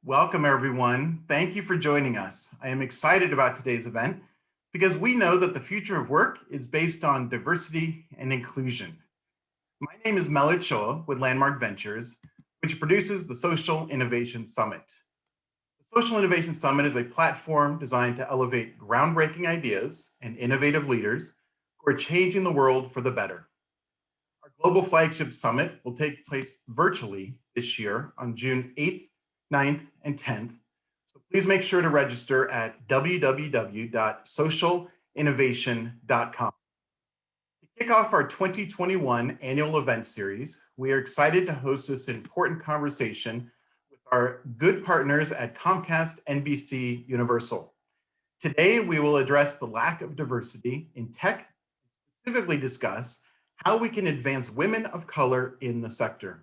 Welcome, everyone. Thank you for joining us. I am excited about today's event because we know that the future of work is based on diversity and inclusion. My name is Mel Ochoa with Landmark Ventures, which produces the Social Innovation Summit. The Social Innovation Summit is a platform designed to elevate groundbreaking ideas and innovative leaders who are changing the world for the better. Our global flagship summit will take place virtually this year on June 8th, 9th, and 10th. So please make sure to register at www.socialinnovation.com. To kick off our 2021 annual event series, we are excited to host this important conversation with our good partners at Comcast NBCUniversal. Today, we will address the lack of diversity in tech and specifically discuss how we can advance women of color in the sector.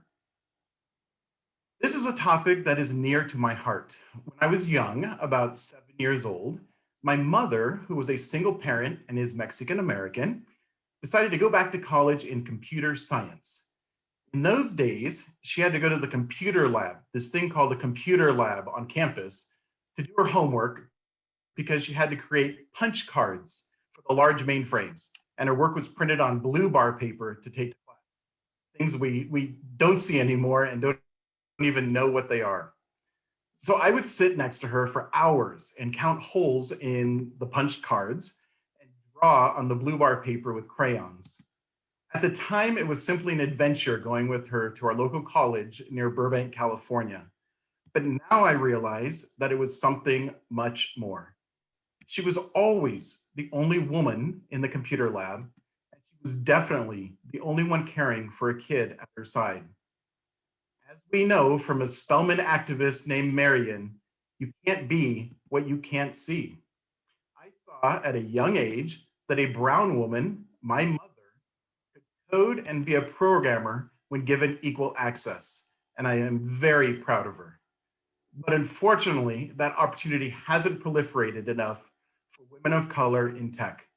This is a topic that is near to my heart. When I was young, about 7 years old, my mother, who was a single parent and is Mexican American, decided to go back to college in computer science. In those days, she had to go to the computer lab, this thing called a computer lab on campus, to do her homework because she had to create punch cards for the large mainframes, and her work was printed on blue bar paper to take to class. Things we don't see anymore and don't even know what they are. So I would sit next to her for hours and count holes in the punched cards and draw on the blue bar paper with crayons. At the time, it was simply an adventure going with her to our local college near Burbank, California. But now I realize that it was something much more. She was always the only woman in the computer lab, and she was definitely the only one caring for a kid at her side. As we know from a Spelman activist named Marion, you can't be what you can't see. I saw at a young age that a brown woman, my mother, could code and be a programmer when given equal access, and I am very proud of her. But unfortunately, that opportunity hasn't proliferated enough for women of color in tech,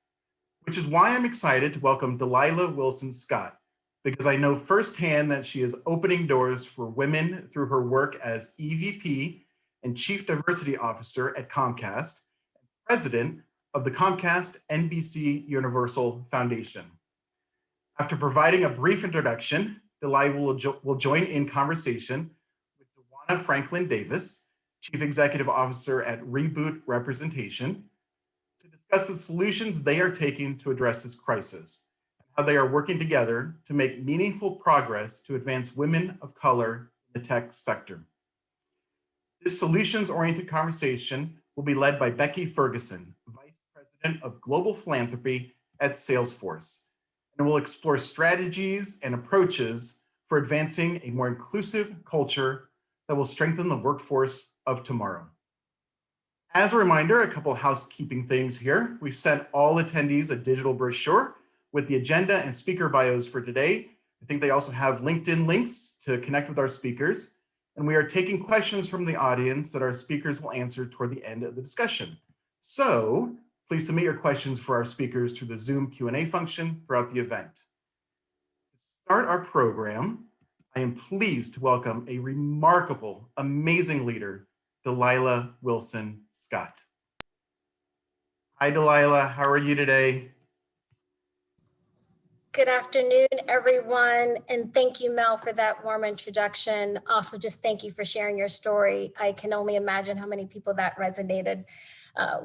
which is why I'm excited to welcome Dalila Wilson-Scott, because I know firsthand that she is opening doors for women through her work as EVP and Chief Diversity Officer at Comcast, and President of the Comcast NBCUniversal Foundation. After providing a brief introduction, Dalila will join in conversation with Dwana Franklin-Davis, Chief Executive Officer at Reboot Representation, to discuss the solutions they are taking to address this crisis, how they are working together to make meaningful progress to advance women of color in the tech sector. This solutions-oriented conversation will be led by Becky Ferguson, Vice President of Global Philanthropy at Salesforce, and will explore strategies and approaches for advancing a more inclusive culture that will strengthen the workforce of tomorrow. As a reminder, a couple housekeeping things here. We've sent all attendees a digital brochure with the agenda and speaker bios for today. I think they also have LinkedIn links to connect with our speakers. And we are taking questions from the audience that our speakers will answer toward the end of the discussion. So please submit your questions for our speakers through the Zoom Q&A function throughout the event. To start our program, I am pleased to welcome a remarkable, amazing leader, Dalila Wilson-Scott. Hi, Dalila, how are you today? Good afternoon, everyone, and thank you, Mel, for that warm introduction. Also, just thank you for sharing your story. I can only imagine how many people that resonated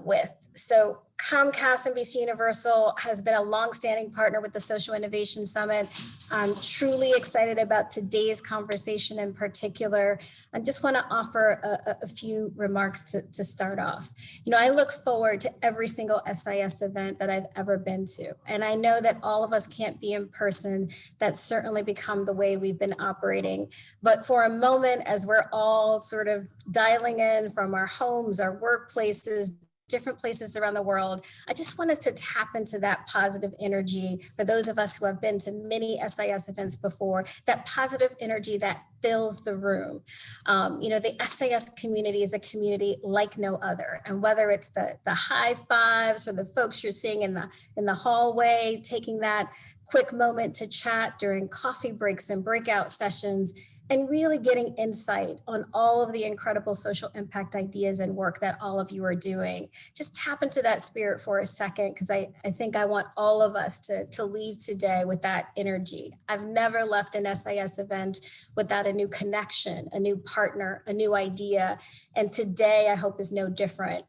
with. So Comcast NBCUniversal has been a longstanding partner with the Social Innovation Summit. I'm truly excited about today's conversation in particular. I just want to offer a few remarks to start off. You know, I look forward to every single SIS event that I've ever been to. And I know that all of us can't be in person. That's certainly become the way we've been operating. But for a moment, as we're all sort of dialing in from our homes, our workplaces, different places around the world, I just want us to tap into that positive energy for those of us who have been to many SIS events before, that positive energy that fills the room. You know, the SIS community is a community like no other. And whether it's the high fives for the folks you're seeing in the hallway, taking that quick moment to chat during coffee breaks and breakout sessions, and really getting insight on all of the incredible social impact ideas and work that all of you are doing. Just tap into that spirit for a second, because I think I want all of us to leave today with that energy. I've never left an SIS event without a new connection, a new partner, a new idea. And today I hope is no different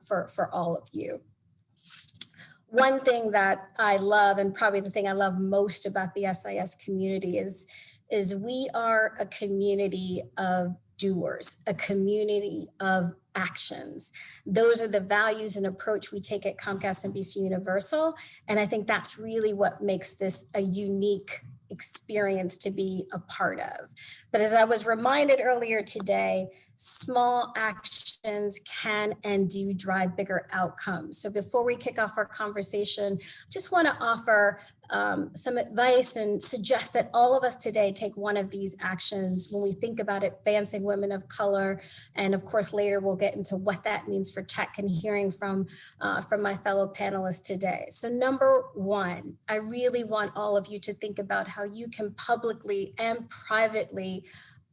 for all of you. One thing that I love, and probably the thing I love most about the SIS community, is we are a community of doers, a community of actions. Those are the values and approach we take at Comcast NBCUniversal. And I think that's really what makes this a unique experience to be a part of. But as I was reminded earlier today, small actions can and do drive bigger outcomes. So before we kick off our conversation, just want to offer some advice and suggest that all of us today take one of these actions when we think about advancing women of color. And of course, later we'll get into what that means for tech and hearing from my fellow panelists today. So number one, I really want all of you to think about how you can publicly and privately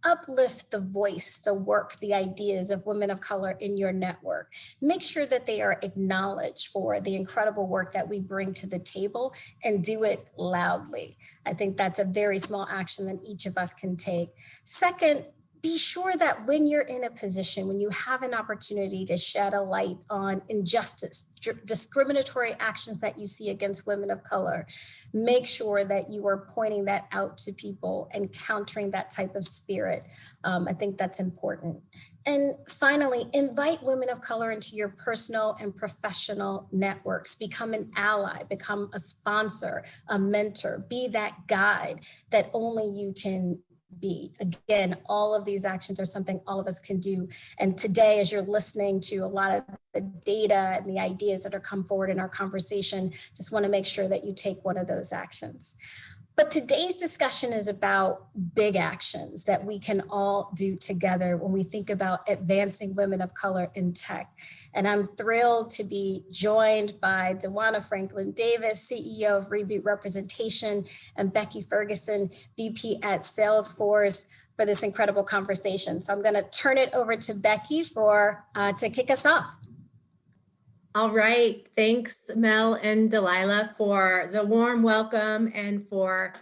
uplift the voice, the work, the ideas of women of color in your network. Make sure that they are acknowledged for the incredible work that we bring to the table, and do it loudly. I think that's a very small action that each of us can take. Second, be sure that when you're in a position, when you have an opportunity to shed a light on injustice, discriminatory actions that you see against women of color, make sure that you are pointing that out to people and countering that type of spirit. I think that's important. And finally, invite women of color into your personal and professional networks. Become an ally, become a sponsor, a mentor, be that guide that only you can be. Again, all of these actions are something all of us can do. And today, as you're listening to a lot of the data and the ideas that are come forward in our conversation, just want to make sure that you take one of those actions. But today's discussion is about big actions that we can all do together when we think about advancing women of color in tech. And I'm thrilled to be joined by Dwana Franklin-Davis, CEO of Reboot Representation, and Becky Ferguson, VP at Salesforce, for this incredible conversation. So I'm going to turn it over to Becky to kick us off. All right, thanks Mel and Dalila for the warm welcome and for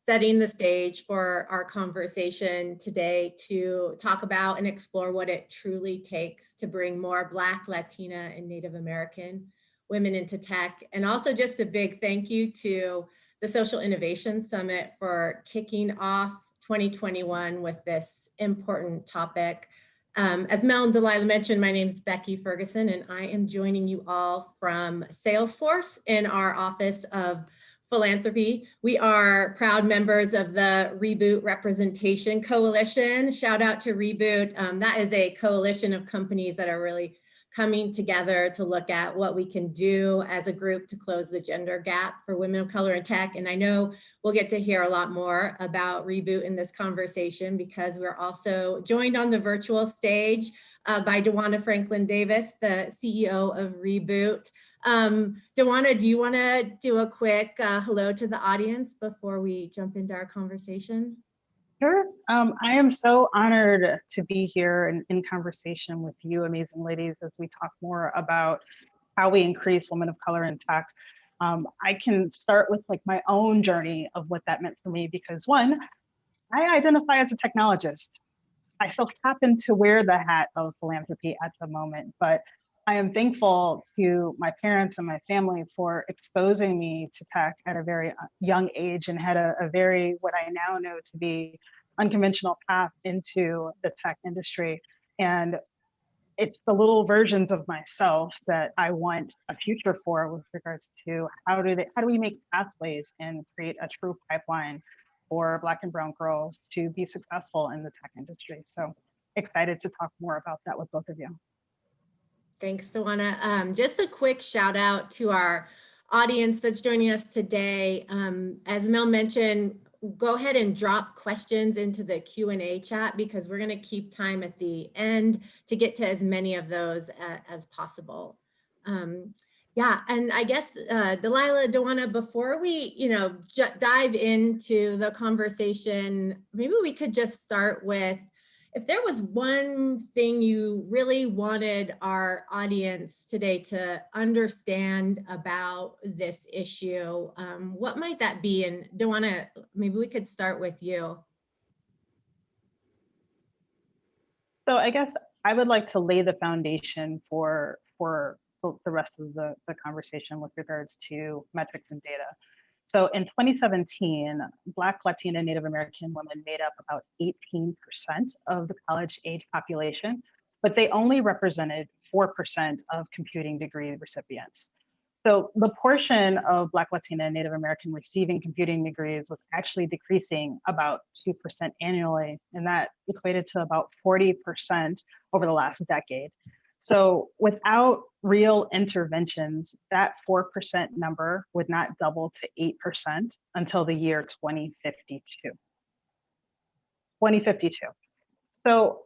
setting the stage for our conversation today to talk about and explore what it truly takes to bring more Black, Latina, and Native American women into tech. And also just a big thank you to the Social Innovation Summit for kicking off 2021 with this important topic. As Mel and Dalila mentioned, my name is Becky Ferguson, and I am joining you all from Salesforce in our Office of Philanthropy. We are proud members of the Reboot Representation Coalition. Shout out to Reboot. That is a coalition of companies that are really coming together to look at what we can do as a group to close the gender gap for women of color in tech. And I know we'll get to hear a lot more about Reboot in this conversation, because we're also joined on the virtual stage by Dwana Franklin-Davis, the CEO of Reboot. Dwana, do you want to do a quick hello to the audience before we jump into our conversation? Sure. I am so honored to be here in conversation with you amazing ladies as we talk more about how we increase women of color in tech. I can start with like my own journey of what that meant for me, because one, I identify as a technologist. I still happen to wear the hat of philanthropy at the moment, but I am thankful to my parents and my family for exposing me to tech at a very young age, and had a very, what I now know to be, unconventional path into the tech industry. And it's the little versions of myself that I want a future for, with regards to how do we make pathways and create a true pipeline for Black and brown girls to be successful in the tech industry. So excited to talk more about that with both of you. Thanks, Dwana. Just a quick shout out to our audience that's joining us today. As Mel mentioned, go ahead and drop questions into the Q&A chat, because we're going to keep time at the end to get to as many of those as possible. Yeah, and I guess Dalila, Dwana, before we, dive into the conversation, maybe we could just start with, if there was one thing you really wanted our audience today to understand about this issue, what might that be? And Dwana, maybe we could start with you. So I guess I would like to lay the foundation for the rest of the conversation with regards to metrics and data. So in 2017, Black, Latina, and Native American women made up about 18% of the college-age population, but they only represented 4% of computing degree recipients. So the portion of Black, Latina, and Native American receiving computing degrees was actually decreasing about 2% annually, and that equated to about 40% over the last decade. So without real interventions, that 4% number would not double to 8% until the year 2052. 2052. So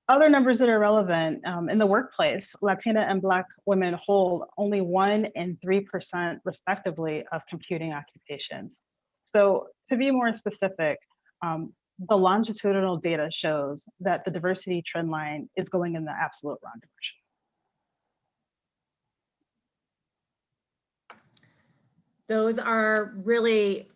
other numbers that are relevant in the workplace, Latina and Black women hold only 1% and 3% respectively of computing occupations. So to be more specific, the longitudinal data shows that the diversity trend line is going in the absolute wrong direction. Those are really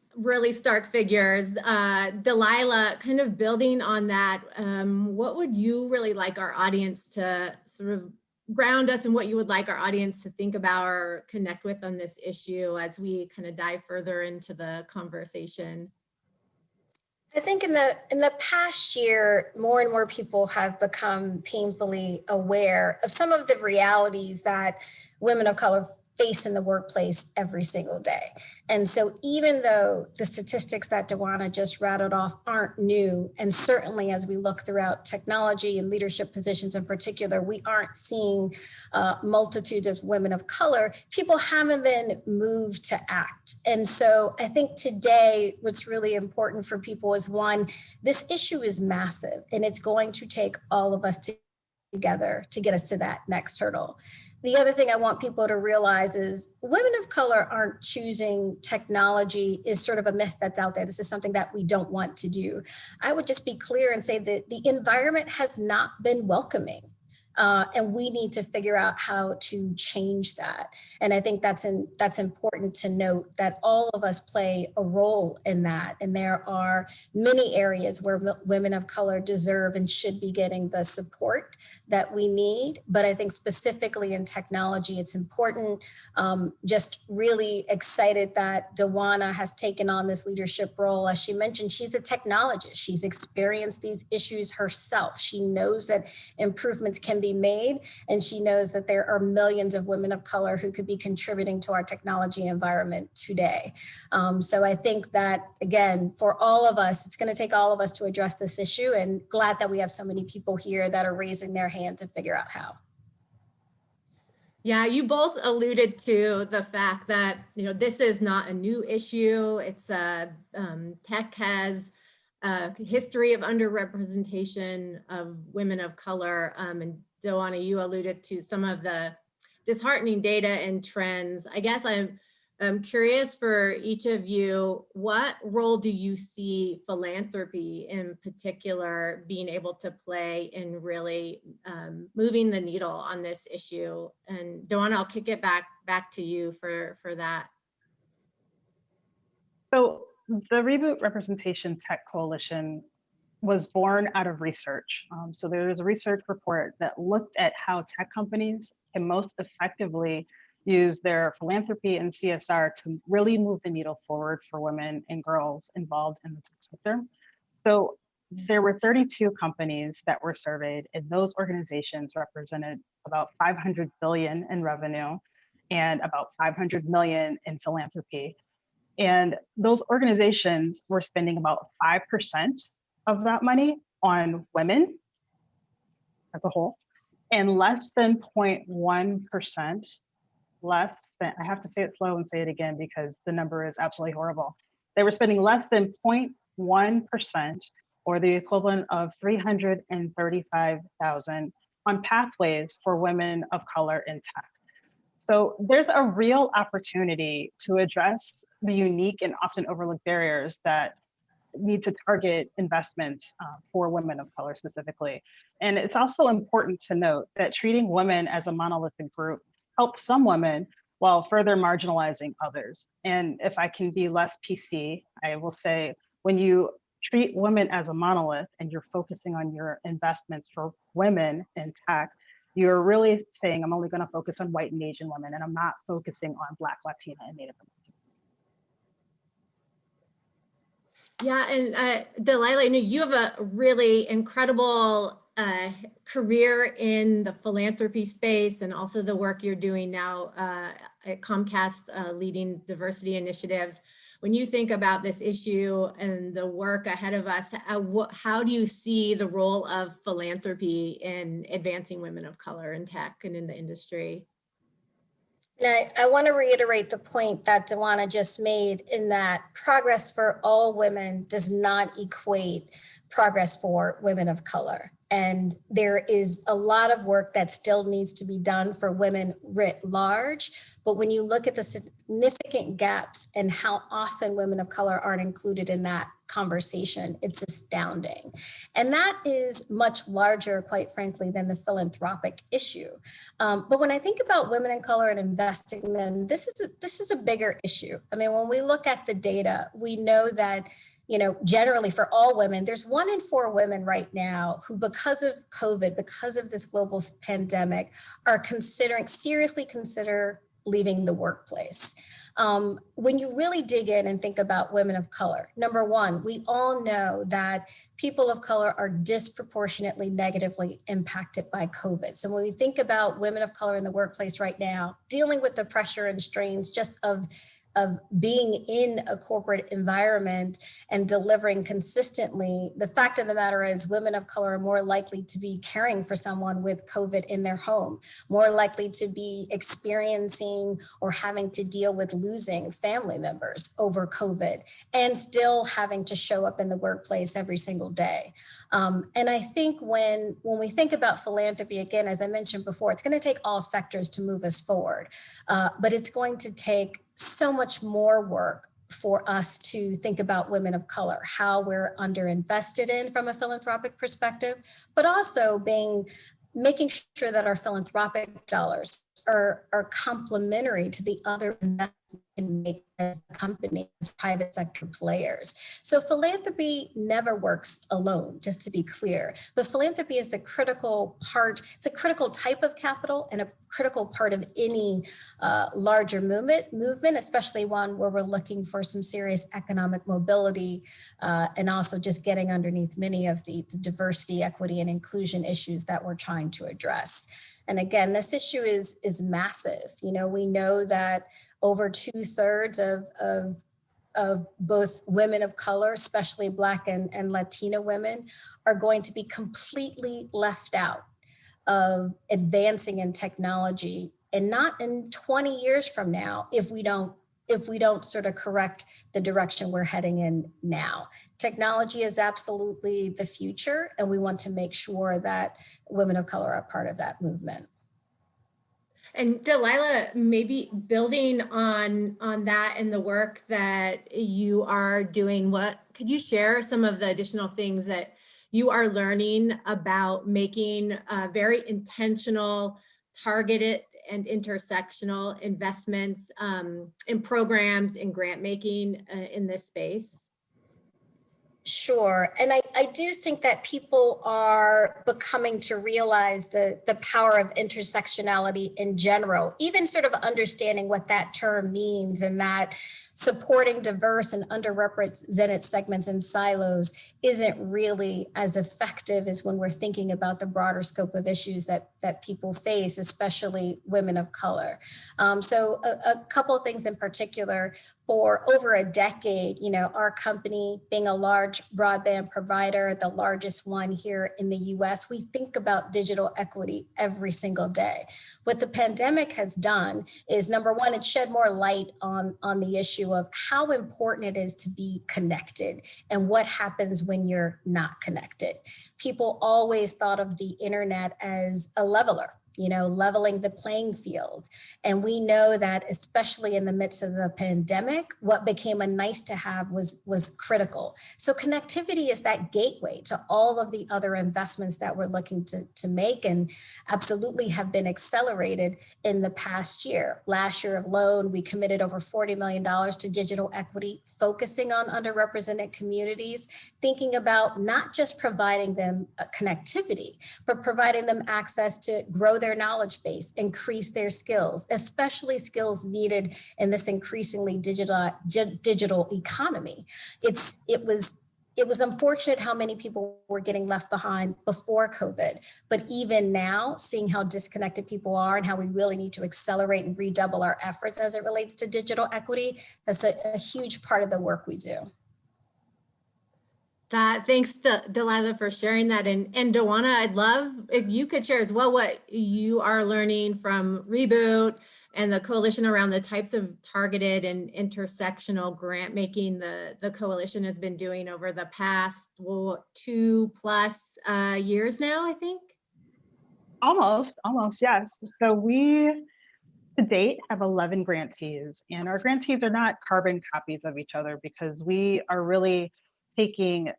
stark figures. Dalila, kind of building on that, what would you really like our audience to sort of ground us in, what you would like our audience to think about or connect with on this issue as we kind of dive further into the conversation? I think in the past year, more and more people have become painfully aware of some of the realities that women of color face in the workplace every single day. And so even though the statistics that Dwana just rattled off aren't new, and certainly as we look throughout technology and leadership positions in particular, we aren't seeing multitudes of women of color, people haven't been moved to act. And so I think today what's really important for people is, one, this issue is massive and it's going to take all of us together to get us to that next hurdle. The other thing I want people to realize is women of color aren't choosing technology is sort of a myth that's out there. This is something that we don't want to do. I would just be clear and say that the environment has not been welcoming. And we need to figure out how to change that. And I think that's important to note that all of us play a role in that. And there are many areas where women of color deserve and should be getting the support that we need. But I think specifically in technology, it's important. Just really excited that Dwana has taken on this leadership role. As she mentioned, she's a technologist. She's experienced these issues herself. She knows that improvements can be made, and she knows that there are millions of women of color who could be contributing to our technology environment today. So I think that, again, for all of us, it's going to take all of us to address this issue, and glad that we have so many people here that are raising their hand to figure out how. Yeah, you both alluded to the fact that, this is not a new issue. It's tech has a history of underrepresentation of women of color, and Dwana, you alluded to some of the disheartening data and trends. I guess I'm curious for each of you, what role do you see philanthropy in particular being able to play in really moving the needle on this issue? And Dwana, I'll kick it back to you for that. So the Reboot Representation Tech Coalition was born out of research. So there was a research report that looked at how tech companies can most effectively use their philanthropy and CSR to really move the needle forward for women and girls involved in the tech sector. So there were 32 companies that were surveyed, and those organizations represented about 500 billion in revenue and about 500 million in philanthropy. And those organizations were spending about 5% of that money on women as a whole, and less than 0.1%, less than, I have to say it slow and say it again because the number is absolutely horrible. They were spending less than 0.1%, or the equivalent of $335,000 on pathways for women of color in tech. So there's a real opportunity to address the unique and often overlooked barriers that need to target investments for women of color specifically. And it's also important to note that treating women as a monolithic group helps some women while further marginalizing others. And if I can be less PC, I will say when you treat women as a monolith and you're focusing on your investments for women in tech, you're really saying, I'm only going to focus on white and Asian women, and I'm not focusing on Black, Latina, and Native American. Yeah, and Dalila, I know you have a really incredible career in the philanthropy space and also the work you're doing now at Comcast leading diversity initiatives. When you think about this issue and the work ahead of us, how do you see the role of philanthropy in advancing women of color in tech and in the industry? And I want to reiterate the point that Dwana just made in that progress for all women does not equate progress for women of color. And there is a lot of work that still needs to be done for women writ large. But when you look at the significant gaps and how often women of color aren't included in that conversation, it's astounding. And that is much larger, quite frankly, than the philanthropic issue. But when I think about women of color and investing in them, this is a bigger issue. I mean, when we look at the data, we know that generally for all women, there's 1 in 4 women right now who, because of COVID, because of this global pandemic, are seriously consider leaving the workplace. When you really dig in and think about women of color, number one, we all know that people of color are disproportionately negatively impacted by COVID. So when we think about women of color in the workplace right now, dealing with the pressure and strains just of being in a corporate environment and delivering consistently, the fact of the matter is women of color are more likely to be caring for someone with COVID in their home, more likely to be experiencing or having to deal with losing family members over COVID and still having to show up in the workplace every single day. And I think when we think about philanthropy, again, as I mentioned before, it's going to take all sectors to move us forward, but it's going to take so much more work for us to think about women of color, how we're underinvested in from a philanthropic perspective, but also making sure that our philanthropic dollars are complementary to the other investments we can make as a company, as private sector players. So philanthropy never works alone, just to be clear, but philanthropy is a critical part, it's a critical type of capital and a critical part of any larger movement, especially one where we're looking for some serious economic mobility and also just getting underneath many of the diversity, equity, and inclusion issues that we're trying to address. And again, this issue is massive. We know that over 2/3 of both women of color, especially Black and Latina women, are going to be completely left out of advancing in technology, and not in 20 years from now if we don't sort of correct the direction we're heading in now. Technology is absolutely the future, and we want to make sure that women of color are part of that movement. And Dalila, maybe building on that and the work that you are doing, could you share some of the additional things that you are learning about making very intentional, targeted, and intersectional investments in programs and grant making in this space? Sure. And I do think that people are becoming to realize the power of intersectionality in general, even sort of understanding what that term means, and that supporting diverse and underrepresented segments and silos isn't really as effective as when we're thinking about the broader scope of issues that people face, especially women of color. So a couple of things in particular. For over a decade, our company being a large broadband provider, the largest one here in the US, we think about digital equity every single day. What the pandemic has done is, number one, it shed more light on the issue of how important it is to be connected and what happens when you're not connected. People always thought of the internet as a leveler. leveling the playing field. And we know that especially in the midst of the pandemic, what became a nice to have was critical. So connectivity is that gateway to all of the other investments that we're looking to make, and absolutely have been accelerated in the past year. Last year alone, we committed over $40 million to digital equity, focusing on underrepresented communities, thinking about not just providing them connectivity, but providing them access to grow their knowledge base, increase their skills, especially skills needed in this increasingly digital economy. It was unfortunate how many people were getting left behind before COVID, but even now, seeing how disconnected people are and how we really need to accelerate and redouble our efforts as it relates to digital equity, that's a huge part of the work we do. Thanks to Dalila for sharing that. And Dwana, I'd love if you could share as well what you are learning from Reboot and the coalition around the types of targeted and intersectional grant making the coalition has been doing over the past 2+ years now, I think. Almost, yes. So we, to date, have 11 grantees, and our grantees are not carbon copies of each other, because we are really taking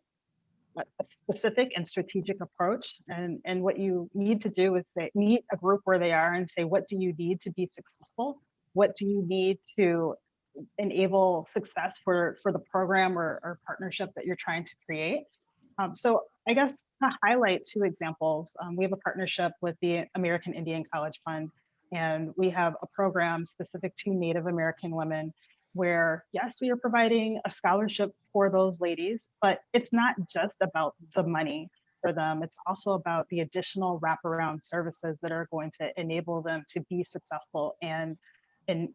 a specific and strategic approach. And what you need to do is say, meet a group where they are and say, what do you need to be successful? What do you need to enable success for the program or partnership that you're trying to create? So I guess to highlight 2 examples, we have a partnership with the American Indian College Fund, and we have a program specific to Native American women where, yes, we are providing a scholarship for those ladies, but it's not just about the money for them. It's also about the additional wraparound services that are going to enable them to be successful and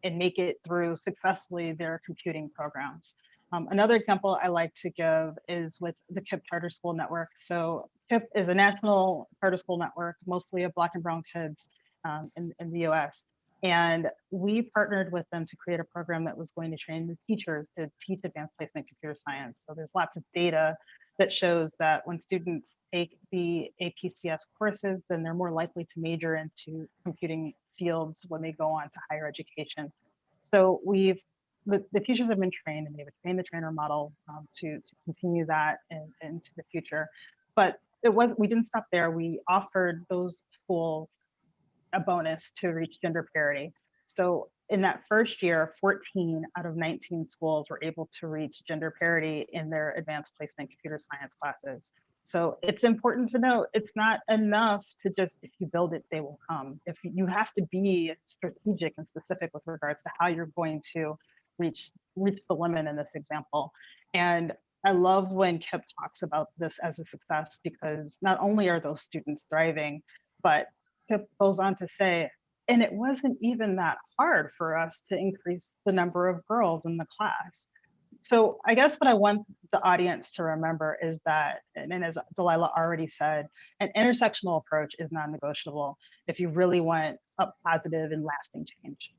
make it through successfully their computing programs. Another example I like to give is with the KIPP Charter School Network. So KIPP is a national charter school network, mostly of Black and brown kids in the US. And we partnered with them to create a program that was going to train the teachers to teach advanced placement computer science. So there's lots of data that shows that when students take the APCS courses, then they're more likely to major into computing fields when they go on to higher education. So the teachers have been trained, and they have a train the trainer model to continue that into the future. But we didn't stop there. We offered those schools a bonus to reach gender parity. So in that first year, 14 out of 19 schools were able to reach gender parity in their advanced placement computer science classes. So it's important to note, it's not enough to just, if you build it, they will come. If you have to be strategic and specific with regards to how you're going to reach the limit in this example. And I love when KIPP talks about this as a success, because not only are those students thriving, but KIPP goes on to say, and it wasn't even that hard for us to increase the number of girls in the class. So I guess what I want the audience to remember is that, and as Dalila already said, an intersectional approach is non-negotiable if you really want a positive and lasting change.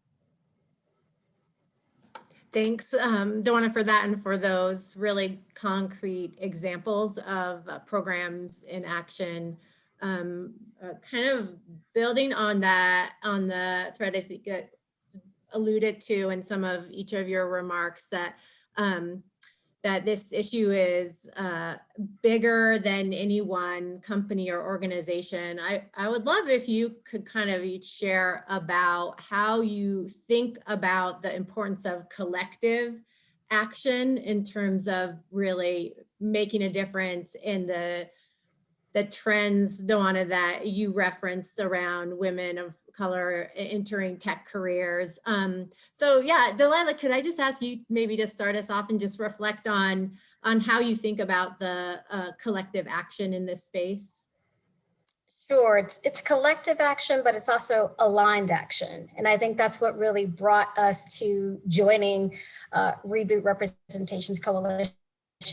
Thanks, Dwana, for that and for those really concrete examples of programs in action. Kind of building on that, on the thread I think that alluded to in some of each of your remarks, that that this issue is bigger than any one company or organization. I would love if you could kind of each share about how you think about the importance of collective action in terms of really making a difference in the trends, Dwana, that you referenced around women of color entering tech careers. So yeah, Dalila, could I just ask you maybe to start us off and just reflect on how you think about the collective action in this space? Sure, it's collective action, but it's also aligned action. And I think that's what really brought us to joining Reboot Representations Coalition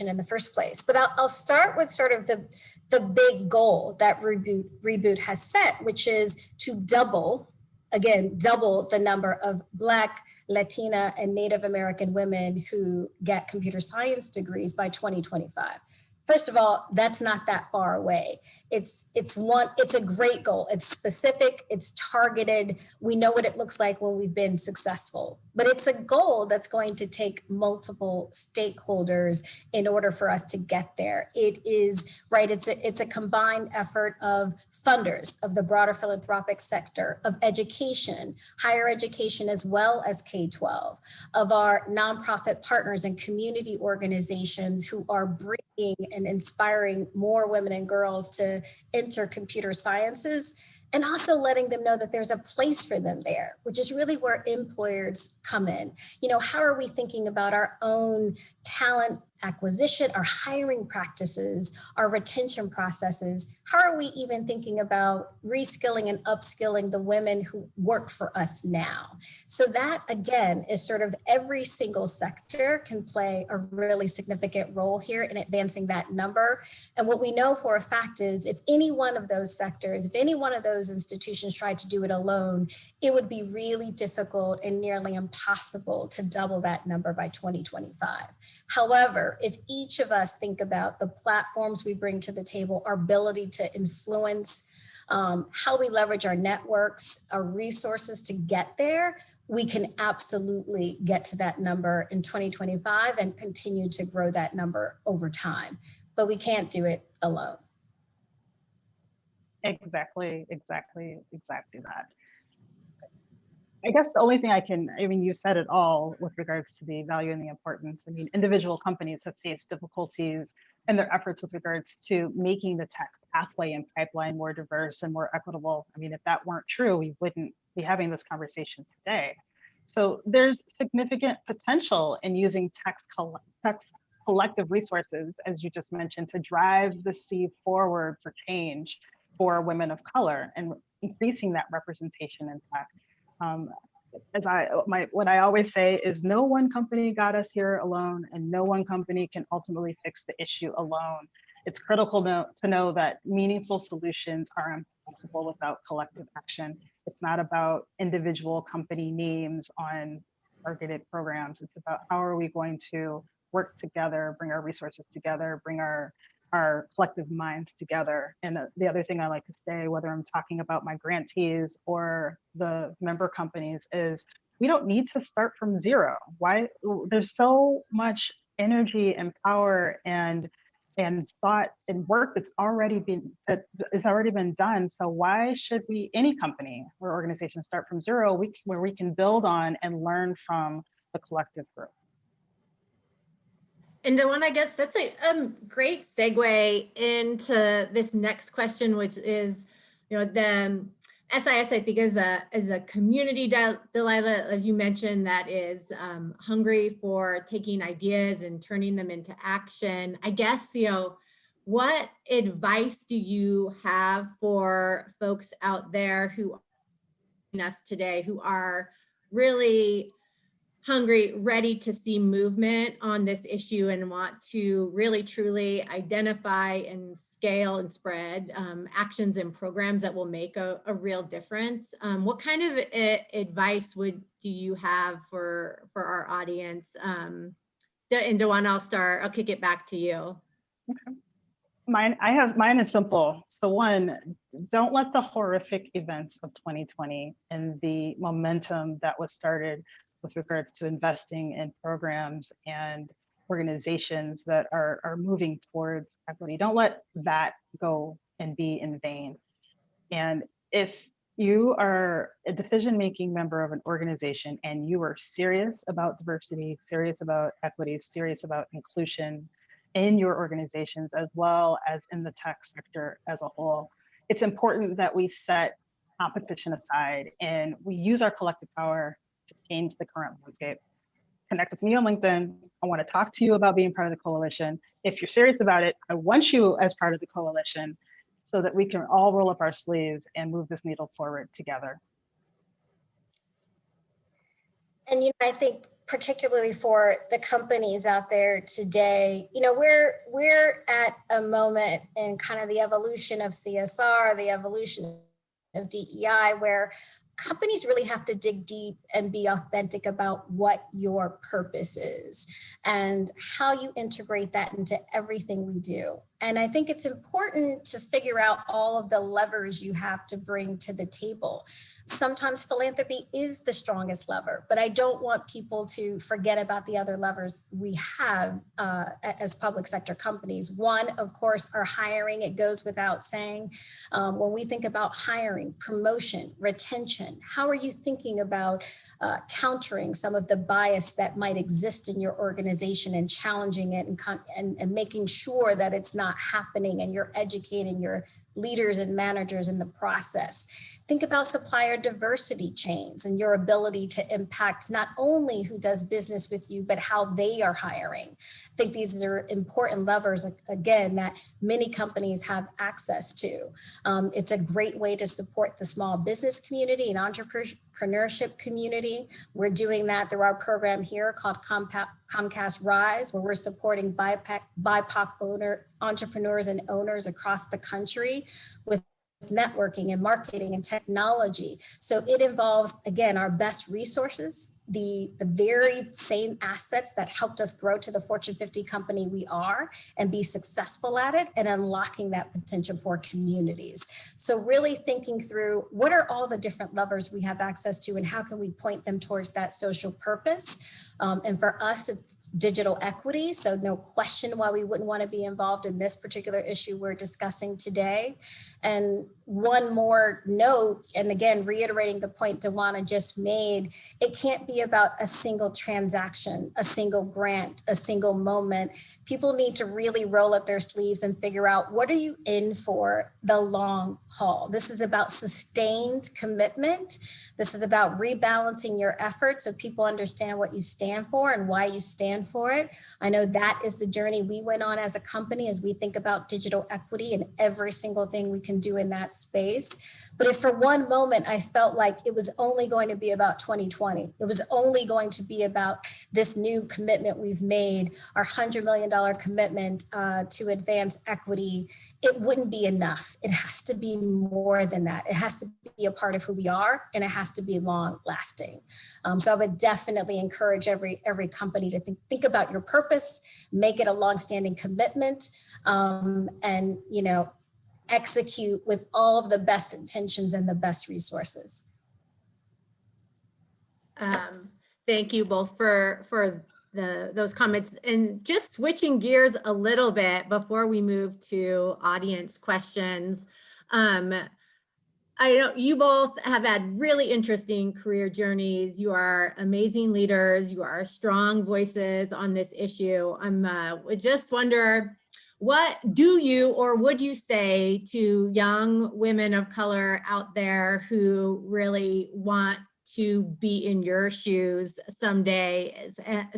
in the first place. But I'll start with sort of the big goal that Reboot has set, which is to double the number of Black, Latina, and Native American women who get computer science degrees by 2025. First of all, that's not that far away. It's a great goal. It's specific, it's targeted. We know what it looks like when we've been successful, but it's a goal that's going to take multiple stakeholders in order for us to get there. It is, right, it's a combined effort of funders, of the broader philanthropic sector, of education, higher education, as well as K-12, of our nonprofit partners and community organizations who are bringing and inspiring more women and girls to enter computer sciences, and also letting them know that there's a place for them there, which is really where employers come in. You know, how are we thinking about our own talent acquisition, our hiring practices, our retention processes? How are we even thinking about reskilling and upskilling the women who work for us now? So that, again, is sort of every single sector can play a really significant role here in advancing that number. And what we know for a fact is if any one of those sectors, if any one of those institutions tried to do it alone, it would be really difficult and nearly impossible to double that number by 2025. However, if each of us think about the platforms we bring to the table, our ability to influence, how we leverage our networks, our resources to get there, we can absolutely get to that number in 2025 and continue to grow that number over time. But we can't do it alone. Exactly that. I guess the only thing you said it all with regards to the value and the importance. I mean, individual companies have faced difficulties in their efforts with regards to making the tech pathway and pipeline more diverse and more equitable. I mean, if that weren't true, we wouldn't be having this conversation today. So there's significant potential in using tech's collective resources, as you just mentioned, to drive the sea forward for change for women of color and increasing that representation in tech. What I always say is no one company got us here alone, and no one company can ultimately fix the issue alone. It's critical to know that meaningful solutions are impossible without collective action. It's not about individual company names on targeted programs. It's about how are we going to work together, bring our resources together, bring our collective minds together. And the other thing I like to say, whether I'm talking about my grantees or the member companies, is we don't need to start from zero. Why? There's so much energy and power and thought and work that's already been done. So why should any company or organization start from zero where we can build on and learn from the collective group? And Dwana, I guess that's a great segue into this next question, which is, the SIS, I think, is a community, Dalila, as you mentioned, that is hungry for taking ideas and turning them into action. I guess, what advice do you have for folks out there who are us today, who are really hungry, ready to see movement on this issue and want to really truly identify and scale and spread actions and programs that will make a real difference? What kind of advice do you have for our audience? And Dwana, I'll kick it back to you. Okay. Mine is simple. So one, don't let the horrific events of 2020 and the momentum that was started with regards to investing in programs and organizations that are moving towards equity. Don't let that go and be in vain. And if you are a decision-making member of an organization and you are serious about diversity, serious about equity, serious about inclusion in your organizations, as well as in the tech sector as a whole, it's important that we set competition aside and we use our collective power to change the current landscape. Connect with me on LinkedIn. I want to talk to you about being part of the coalition. If you're serious about it, I want you as part of the coalition so that we can all roll up our sleeves and move this needle forward together. And I think particularly for the companies out there today, we're at a moment in kind of the evolution of CSR, the evolution of DEI, where companies really have to dig deep and be authentic about what your purpose is and how you integrate that into everything we do. And I think it's important to figure out all of the levers you have to bring to the table. Sometimes philanthropy is the strongest lever, but I don't want people to forget about the other levers we have as public sector companies. One, of course, are hiring. It goes without saying. When we think about hiring, promotion, retention, how are you thinking about countering some of the bias that might exist in your organization and challenging it and making sure that it's not happening, and you're educating your leaders and managers in the process. Think about supplier diversity chains and your ability to impact not only who does business with you, but how they are hiring. I think these are important levers, again, that many companies have access to. It's a great way to support the small business community and entrepreneurship community. We're doing that through our program here called Comcast Rise, where we're supporting BIPOC entrepreneurs and owners across the country with networking and marketing and technology. So it involves, again, our best resources, the very same assets that helped us grow to the Fortune 50 company we are and be successful at it, and unlocking that potential for communities. So really thinking through what are all the different levers we have access to and how can we point them towards that social purpose. And for us, it's digital equity. So no question why we wouldn't want to be involved in this particular issue we're discussing today. And one more note, and again, reiterating the point Dwana just made, it can't be about a single transaction, a single grant, a single moment. People need to really roll up their sleeves and figure out, what are you in for the long haul? This is about sustained commitment. This is about rebalancing your efforts so people understand what you stand for and why you stand for it. I know that is the journey we went on as a company as we think about digital equity and every single thing we can do in that space. But if for one moment I felt like it was only going to be about 2020, it was only going to be about this new commitment we've made, our $100 million commitment to advance equity, it wouldn't be enough. It has to be more than that. It has to be a part of who we are, and it has to be long lasting. So I would definitely encourage every company to think about your purpose, make it a long-standing commitment, and execute with all of the best intentions and the best resources. Thank you both for those comments. And just switching gears a little bit before we move to audience questions. I know you both have had really interesting career journeys. You are amazing leaders. You are strong voices on this issue. I just wonder, what do you or would you say to young women of color out there who really want to be in your shoes someday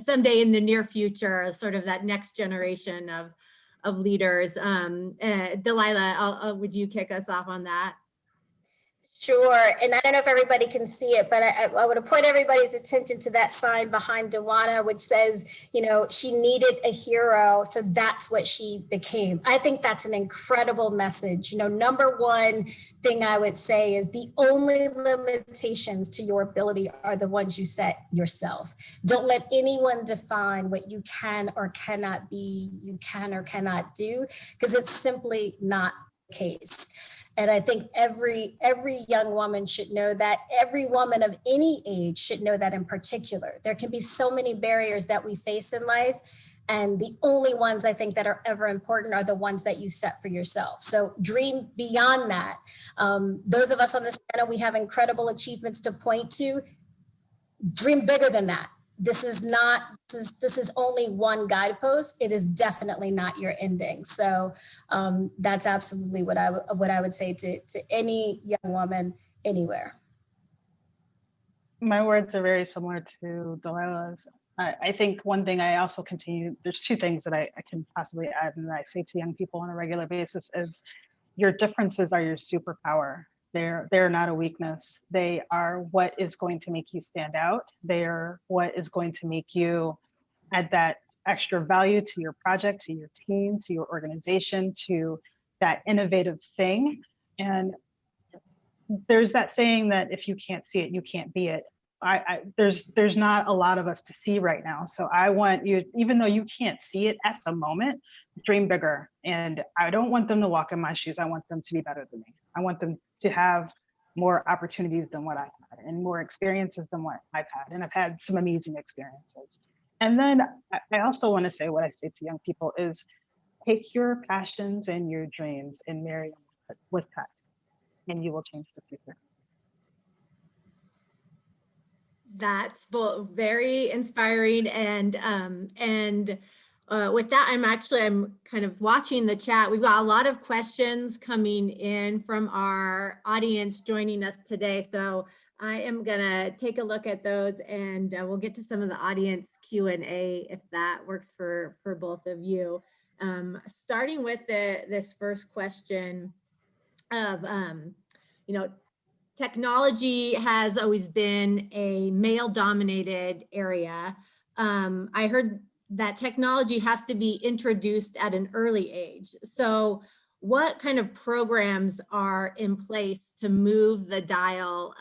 in the near future, sort of that next generation of leaders? Dalila, would you kick us off on that? Sure, and I don't know if everybody can see it, but I would point everybody's attention to that sign behind Dwana, which says, she needed a hero, so that's what she became. I think that's an incredible message. Number one thing I would say is the only limitations to your ability are the ones you set yourself. Don't let anyone define what you can or cannot be, you can or cannot do, because it's simply not the case. And I think every young woman should know that. Every woman of any age should know that in particular. There can be so many barriers that we face in life, and the only ones I think that are ever important are the ones that you set for yourself. So dream beyond that. Those of us on this panel, we have incredible achievements to point to. Dream bigger than that. This is only one guidepost. It is definitely not your ending. So that's absolutely what I would say to any young woman anywhere. My words are very similar to Dalila's. I think one thing I also there's two things that I can possibly add and that I say to young people on a regular basis is your differences are your superpower. They're not a weakness. They are what is going to make you stand out. They're what is going to make you add that extra value to your project, to your team, to your organization, to that innovative thing. And there's that saying that if you can't see it, you can't be it. There's not a lot of us to see right now. So I want you, even though you can't see it at the moment, dream bigger. And I don't want them to walk in my shoes. I want them to be better than me. I want them to have more opportunities than what I've had and more experiences than what I've had. And I've had some amazing experiences. And then I also want to say what I say to young people is take your passions and your dreams and marry them with tech, and you will change the future. That's both very inspiring and with that, I'm kind of watching the chat. We've got a lot of questions coming in from our audience joining us today. So I am gonna take a look at those, and we'll get to some of the audience Q&A if that works for both of you. Starting with this first question of, technology has always been a male-dominated area. I heard that technology has to be introduced at an early age. So what kind of programs are in place to move the dial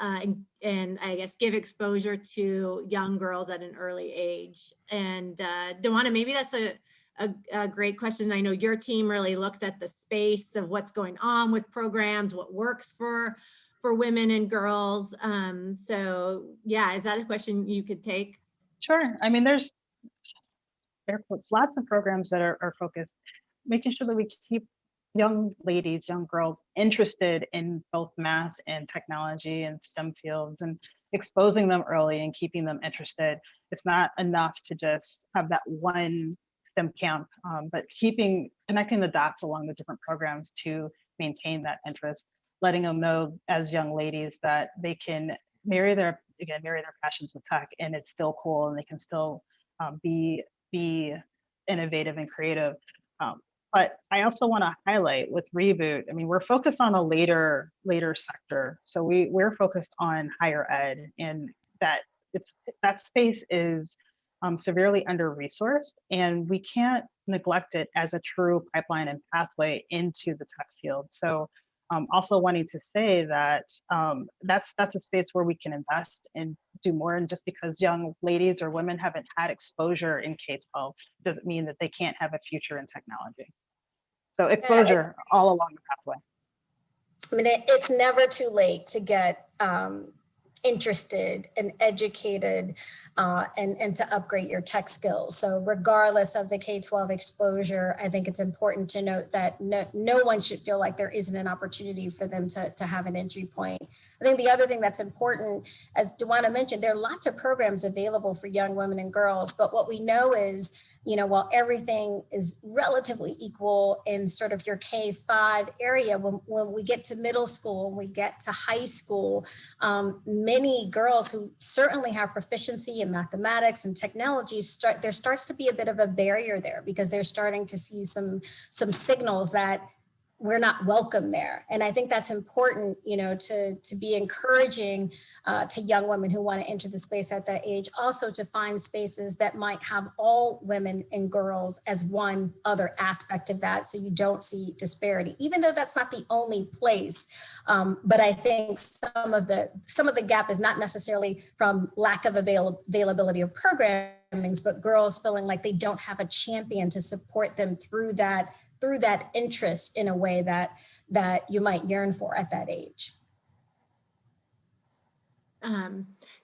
and I guess give exposure to young girls at an early age? And Dwana, maybe that's a great question. I know your team really looks at the space of what's going on with programs, what works for women and girls. So yeah, is that a question you could take? Sure. I mean, there's air quotes, lots of programs that are focused, making sure that we keep young ladies, young girls interested in both math and technology and STEM fields, and exposing them early and keeping them interested. It's not enough to just have that one STEM camp, but connecting the dots along the different programs to maintain that interest, letting them know as young ladies that they can marry their passions with tech, and it's still cool, and they can still be innovative and creative. But I also want to highlight with Reboot, I mean, we're focused on a later sector. So we're focused on higher ed, and that space is severely under-resourced, and we can't neglect it as a true pipeline and pathway into the tech field. So also wanting to say that that's a space where we can invest and do more. And just because young ladies or women haven't had exposure in K-12 doesn't mean that they can't have a future in technology. So exposure all along the pathway. I mean, it's never too late to get interested and educated and to upgrade your tech skills. So regardless of the K-12 exposure, I think it's important to note that no one should feel like there isn't an opportunity for them to have an entry point. I think the other thing that's important, as Dwana mentioned, there are lots of programs available for young women and girls, but what we know is, while everything is relatively equal in sort of your K-5 area, when we get to middle school, when we get to high school, many girls who certainly have proficiency in mathematics and technology, there starts to be a bit of a barrier there because they're starting to see some signals that we're not welcome there. And I think that's important, to be encouraging to young women who want to enter the space at that age, also to find spaces that might have all women and girls as one other aspect of that, so you don't see disparity, even though that's not the only place. But I think some of the gap is not necessarily from lack of availability of programmings, but girls feeling like they don't have a champion to support them through that interest in a way that you might yearn for at that age.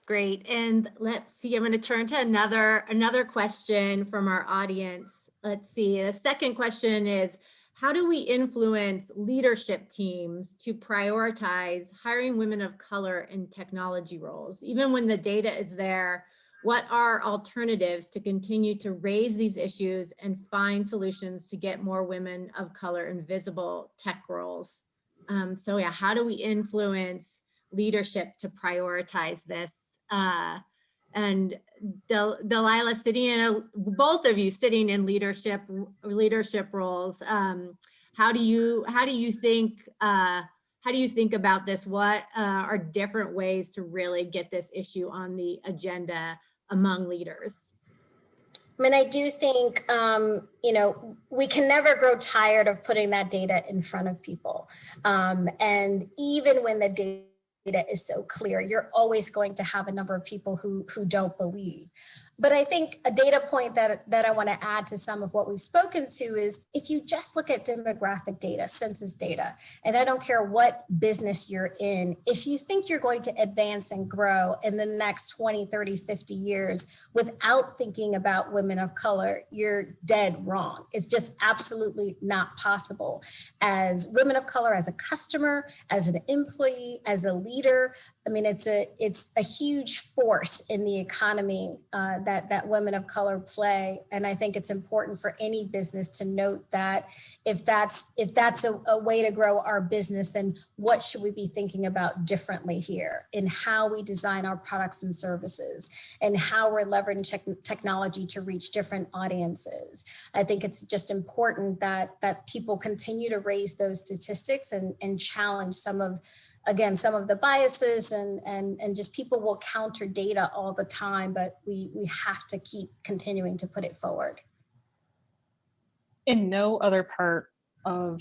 Great. And let's see, I'm going to turn to another question from our audience. Let's see. The second question is, how do we influence leadership teams to prioritize hiring women of color in technology roles? Even when the data is there, what are alternatives to continue to raise these issues and find solutions to get more women of color in visible tech roles? So yeah, how do we influence leadership to prioritize this? And Dalila, both of you sitting in leadership roles, how do you think about this? What are different ways to really get this issue on the agenda among leaders? I mean, I do think, we can never grow tired of putting that data in front of people. And even when the data is so clear. You're always going to have a number of people who don't believe. But I think a data point that I want to add to some of what we've spoken to is if you just look at demographic data, census data, and I don't care what business you're in, if you think you're going to advance and grow in the next 20, 30, 50 years without thinking about women of color, you're dead wrong. It's just absolutely not possible. As women of color, as a customer, as an employee, as a leader, I mean, it's a huge force in the economy that women of color play. And I think it's important for any business to note that if that's a way to grow our business, then what should we be thinking about differently here in how we design our products and services and how we're leveraging technology to reach different audiences. I think it's just important that people continue to raise those statistics and challenge some of the biases and just people will counter data all the time, but we have to keep continuing to put it forward. In no other part of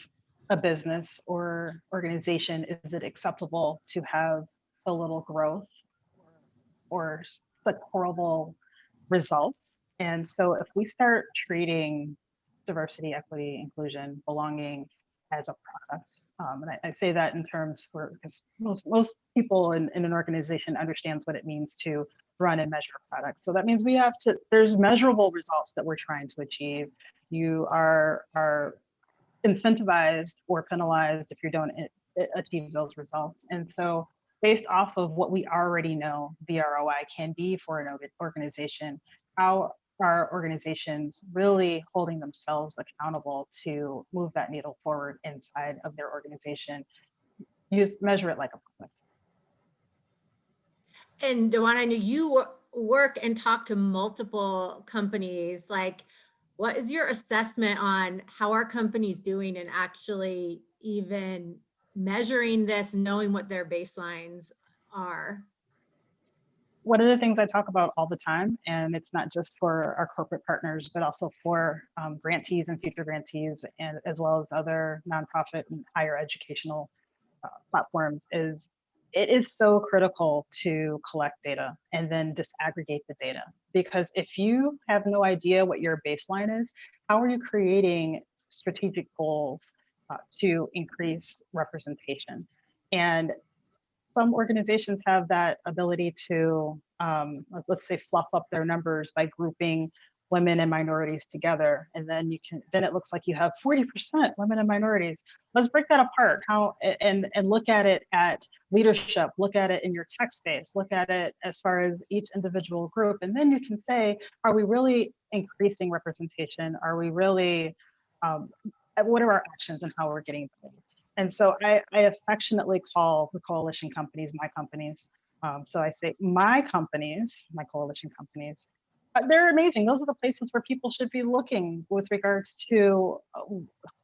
a business or organization is it acceptable to have so little growth or such horrible results. And so if we start treating diversity, equity, inclusion, belonging as a product, and I say that in terms because most people in an organization understands what it means to run and measure products. So that means there's measurable results that we're trying to achieve. You are incentivized or penalized if you don't achieve those results. And so based off of what we already know the ROI can be for an organization, how are organizations really holding themselves accountable to move that needle forward inside of their organization? Measure it like a product. And Dwana, I know you work and talk to multiple companies. Like, what is your assessment on how are companies doing and actually even measuring this, knowing what their baselines are? One of the things I talk about all the time, and it's not just for our corporate partners, but also for grantees and future grantees, and as well as other nonprofit and higher educational platforms, is it is so critical to collect data and then disaggregate the data. Because if you have no idea what your baseline is, how are you creating strategic goals to increase representation? And some organizations have that ability to, let's say, fluff up their numbers by grouping women and minorities together, and then it looks like you have 40% women and minorities. Let's break that apart. And look at it at leadership. Look at it in your tech space. Look at it as far as each individual group, and then you can say, are we really increasing representation? Are we really? What are our actions and how we're getting paid? And so I affectionately call the coalition companies my companies. So I say my companies, my coalition companies, they're amazing. Those are the places where people should be looking with regards to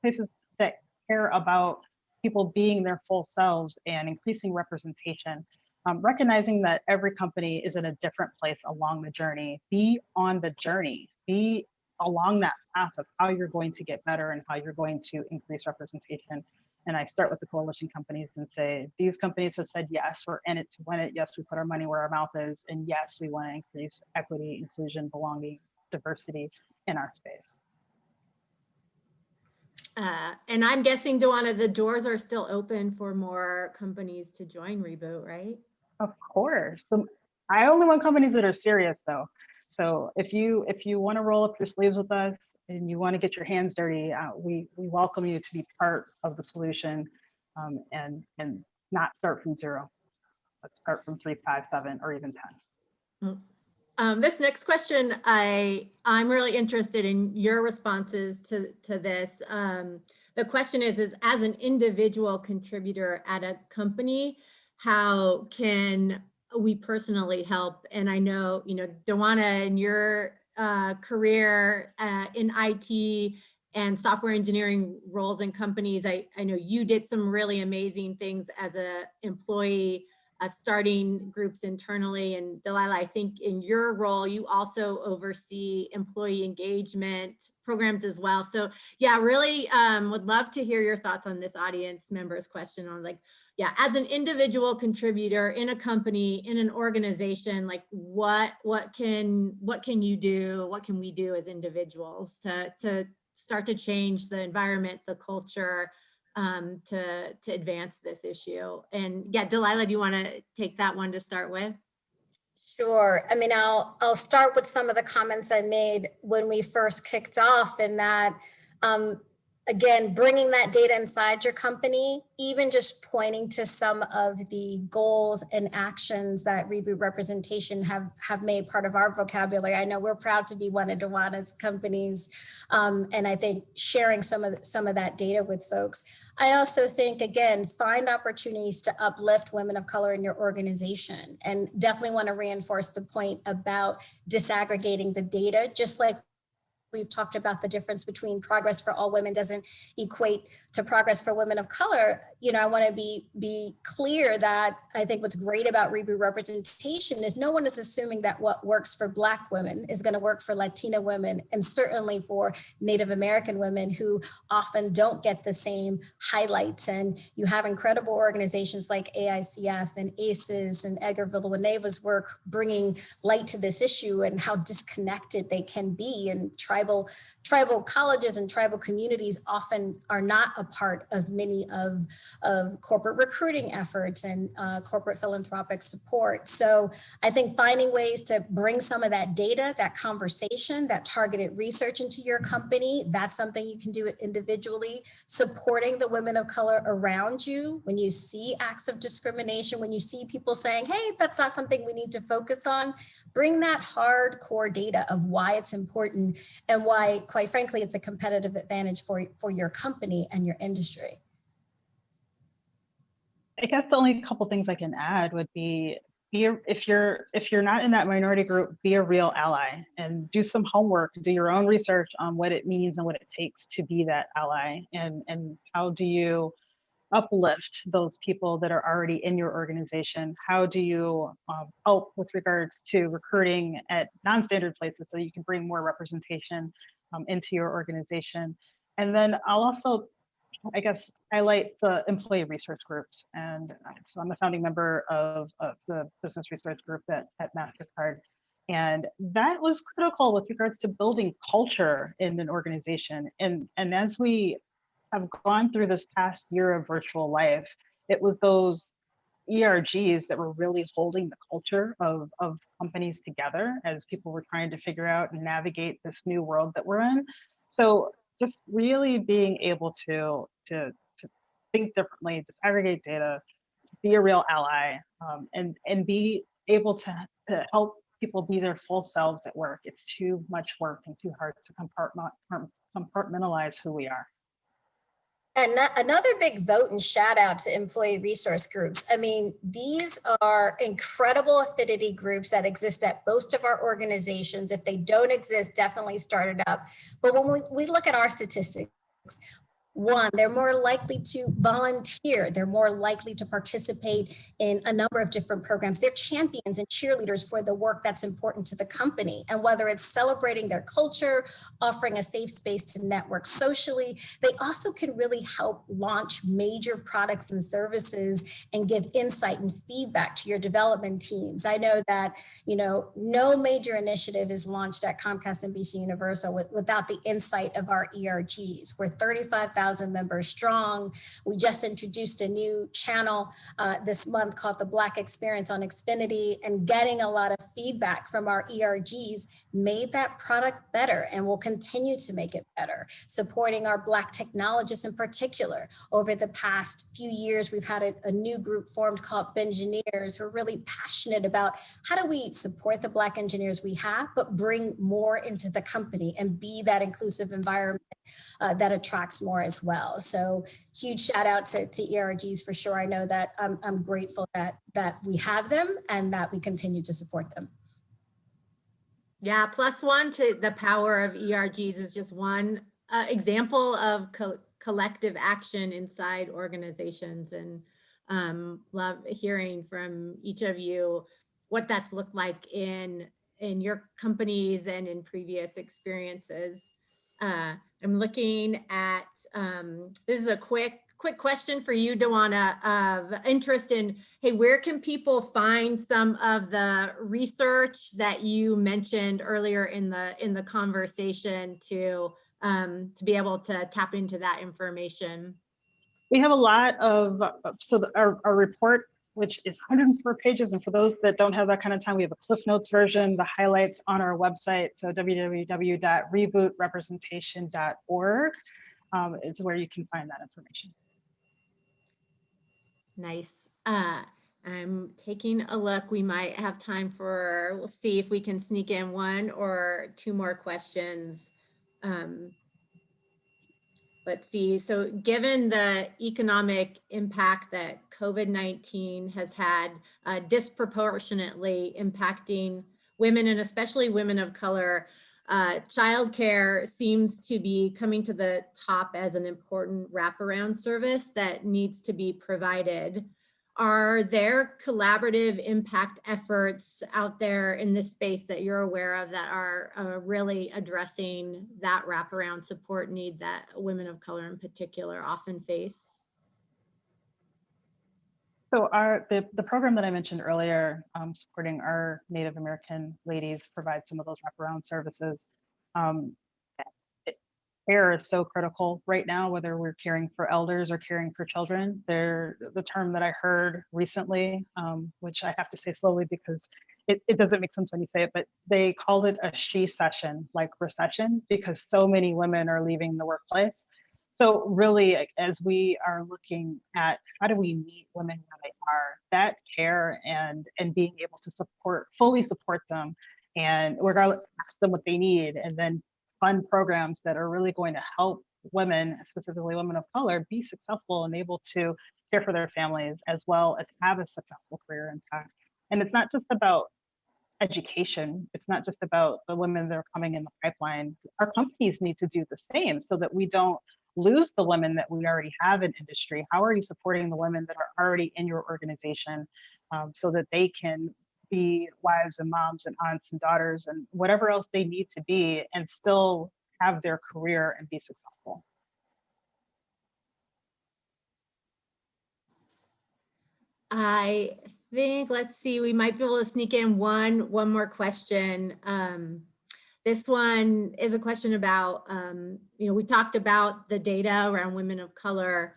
places that care about people being their full selves and increasing representation. Recognizing that every company is in a different place along the journey. Be on the journey. Be along that path of how you're going to get better and how you're going to increase representation. And I start with the coalition companies and say, these companies have said, yes, we're in it to win it. Yes, we put our money where our mouth is. And yes, we want to increase equity, inclusion, belonging, diversity in our space. And I'm guessing, Dwana, the doors are still open for more companies to join Reboot, right? Of course. I only want companies that are serious, though. So if you want to roll up your sleeves with us and you want to get your hands dirty, we welcome you to be part of the solution, and not start from zero. Let's start from 3, 5, 7, or even 10. This next question, I'm really interested in your responses to this. The question is as an individual contributor at a company, how can we personally help? And I know, Dwana, in your career in IT and software engineering roles in companies, I know you did some really amazing things as an employee starting groups internally. And Dalila, I think in your role, you also oversee employee engagement programs as well. So yeah, really would love to hear your thoughts on this audience member's question on like, yeah, as an individual contributor in a company, in an organization, like what can you do? What can we do as individuals to start to change the environment, the culture, to advance this issue? And yeah, Dalila, do you want to take that one to start with? Sure. I mean, I'll start with some of the comments I made when we first kicked off, in that, again, bringing that data inside your company, even just pointing to some of the goals and actions that Reboot representation have made part of our vocabulary. I know we're proud to be one of Dwana's companies, and I think sharing some of that data with folks. I also think, again, find opportunities to uplift women of color in your organization, and definitely want to reinforce the point about disaggregating the data, just like we've talked about the difference between progress for all women doesn't equate to progress for women of color. You know, I want to be clear that I think what's great about Reboot representation is no one is assuming that what works for Black women is going to work for Latina women, and certainly for Native American women, who often don't get the same highlights. And you have incredible organizations like AICF and ACES and Edgar Villanueva's work bringing light to this issue and how disconnected they can be, and tribal colleges and tribal communities often are not a part of many of corporate recruiting efforts and corporate philanthropic support. So I think finding ways to bring some of that data, that conversation, that targeted research into your company, that's something you can do individually. Supporting the women of color around you when you see acts of discrimination, when you see people saying, hey, that's not something we need to focus on, bring that hardcore data of why it's important and why, quite frankly, it's a competitive advantage for your company and your industry. I guess the only couple things I can add would be if you're not in that minority group, be a real ally and do some homework, do your own research on what it means and what it takes to be that ally, and how do you uplift those people that are already in your organization? How do you help with regards to recruiting at non-standard places so you can bring more representation into your organization? And then I'll also, I guess, highlight the employee resource groups. And so I'm a founding member of the business resource group at MasterCard. And that was critical with regards to building culture in an organization. And as we have gone through this past year of virtual life, it was those ERGs that were really holding the culture of companies together as people were trying to figure out and navigate this new world that we're in. So just really being able to think differently, disaggregate data, be a real ally, and be able to help people be their full selves at work. It's too much work and too hard to compartmentalize who we are. And another big vote and shout out to employee resource groups. I mean, these are incredible affinity groups that exist at most of our organizations. If they don't exist, definitely start it up. But when we look at our statistics, one, they're more likely to volunteer. They're more likely to participate in a number of different programs. They're champions and cheerleaders for the work that's important to the company. And whether it's celebrating their culture, offering a safe space to network socially, they also can really help launch major products and services and give insight and feedback to your development teams. I know that, you know, no major initiative is launched at Comcast NBCUniversal without the insight of our ERGs. We're 35,000 members strong. We just introduced a new channel this month called The Black Experience on Xfinity, and getting a lot of feedback from our ERGs made that product better and will continue to make it better. Supporting our Black technologists in particular. Over the past few years, we've had a new group formed called Bengineers, who are really passionate about how do we support the Black engineers we have, but bring more into the company and be that inclusive environment that attracts more as well. So huge shout out to ERGs for sure. I know that I'm grateful that we have them and that we continue to support them. Yeah, +1 to the power of ERGs is just one example of collective action inside organizations. And Love hearing from each of you what that's looked like in your companies and in previous experiences. I'm looking at, this is a quick question for you, Dwana, of interest in, hey, where can people find some of the research that you mentioned earlier in the conversation to be able to tap into that information? We have a lot of, our report, which is 104 pages. And for those that don't have that kind of time, we have a Cliff Notes version, the highlights on our website. So www.rebootrepresentation.org is where you can find that information. Nice. I'm taking a look. We might have time for, we'll see if we can sneak in one or two more questions. Let's see. So given the economic impact that COVID-19 has had, disproportionately impacting women and especially women of color, childcare seems to be coming to the top as an important wraparound service that needs to be provided. Are there collaborative impact efforts out there in this space that you're aware of that are really addressing that wraparound support need that women of color in particular often face? So the program that I mentioned earlier, supporting our Native American ladies, provides some of those wraparound services. Care is so critical right now, whether we're caring for elders or caring for children. The term that I heard recently, which I have to say slowly because it doesn't make sense when you say it, but they called it a she-cession, like recession, because so many women are leaving the workplace. So really, as we are looking at how do we meet women where they are, that care and being able to fully support them, and regardless, ask them what they need, and then fund programs that are really going to help women, specifically women of color, be successful and able to care for their families as well as have a successful career in tech. And it's not just about education. It's not just about the women that are coming in the pipeline. Our companies need to do the same so that we don't lose the women that we already have in industry. How are you supporting the women that are already in your organization so that they can be wives and moms and aunts and daughters and whatever else they need to be and still have their career and be successful? I think, let's see, we might be able to sneak in one more question. This one is a question about, we talked about the data around women of color,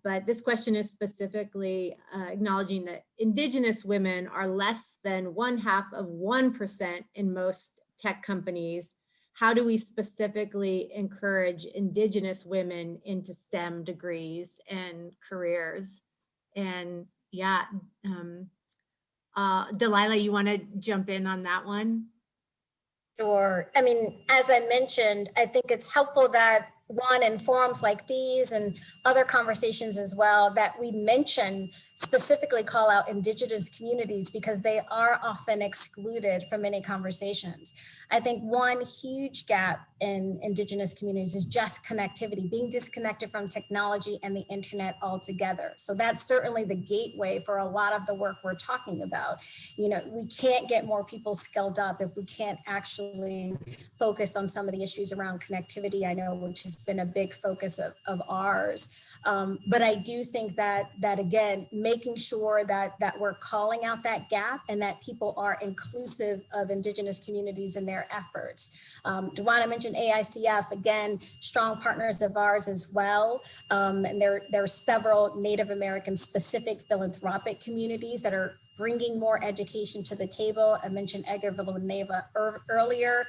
but this question is specifically acknowledging that Indigenous women are less than 0.5% in most tech companies. How do we specifically encourage Indigenous women into STEM degrees and careers? And yeah, Dalila, you want to jump in on that one? Sure. I mean, as I mentioned, I think it's helpful that one, in forums like these and other conversations as well, that we mention, specifically call out Indigenous communities because they are often excluded from many conversations. I think one huge gap in Indigenous communities is just connectivity, being disconnected from technology and the internet altogether. So that's certainly the gateway for a lot of the work we're talking about. We can't get more people skilled up if we can't actually focus on some of the issues around connectivity, I know, which has been a big focus of ours. But I do think that again, making sure that we're calling out that gap and that people are inclusive of Indigenous communities in their efforts. Dwana mentioned AICF, again, strong partners of ours as well. And there are several Native American specific philanthropic communities that are bringing more education to the table. I mentioned Edgar Villanueva earlier.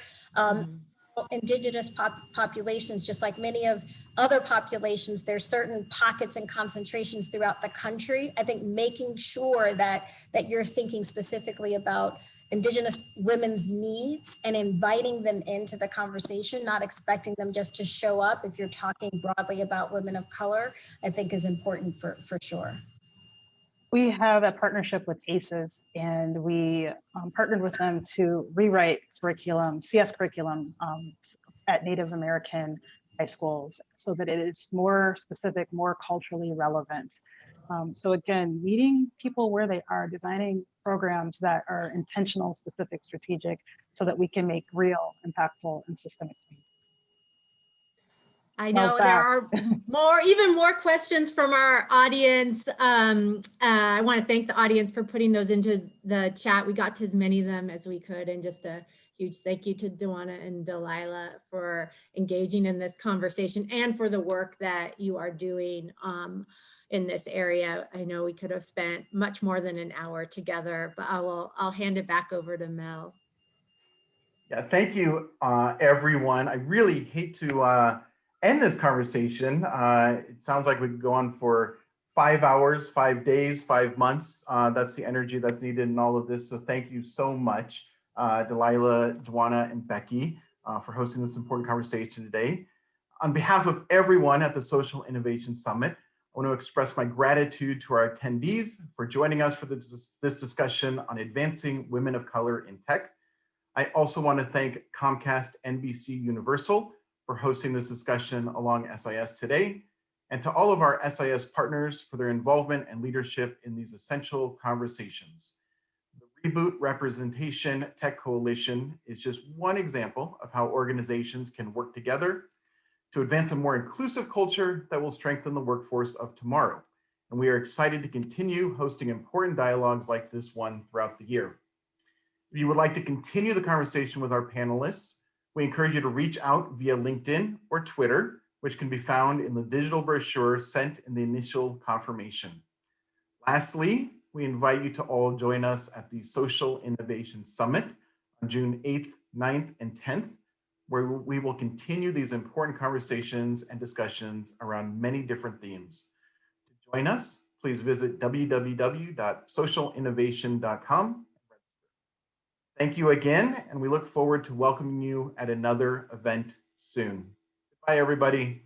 Indigenous populations, just like many of other populations, there's certain pockets and concentrations throughout the country. I think making sure that you're thinking specifically about Indigenous women's needs and inviting them into the conversation, not expecting them just to show up if you're talking broadly about women of color, I think is important for sure. We have a partnership with ACES, and we partnered with them to rewrite curriculum, CS curriculum at Native American high schools so that it is more specific, more culturally relevant. So again, meeting people where they are, designing programs that are intentional, specific, strategic, so that we can make real, impactful, and systemic change. I Smells know there bad. are even more questions from our audience. I want to thank the audience for putting those into the chat. We got to as many of them as we could, and just a huge thank you to Dwana and Dalila for engaging in this conversation and for the work that you are doing in this area. I know we could have spent much more than an hour together, but I'll hand it back over to Mel. Yeah, thank you, everyone. I really hate to end this conversation. It sounds like we could go on for 5 hours, 5 days, 5 months. That's the energy that's needed in all of this. So thank you so much, Dalila, Dwana, and Becky, for hosting this important conversation today. On behalf of everyone at the Social Innovation Summit, I want to express my gratitude to our attendees for joining us for this discussion on advancing women of color in tech. I also want to thank Comcast NBCUniversal for hosting this discussion along SIS today, and to all of our SIS partners for their involvement and leadership in these essential conversations. The Reboot Representation Tech Coalition is just one example of how organizations can work together to advance a more inclusive culture that will strengthen the workforce of tomorrow. And we are excited to continue hosting important dialogues like this one throughout the year. If you would like to continue the conversation with our panelists, we encourage you to reach out via LinkedIn or Twitter, which can be found in the digital brochure sent in the initial confirmation. Lastly, we invite you to all join us at the Social Innovation Summit on June 8th, 9th, and 10th, where we will continue these important conversations and discussions around many different themes. To join us, please visit www.socialinnovation.com. Thank you again, and we look forward to welcoming you at another event soon. Goodbye, everybody.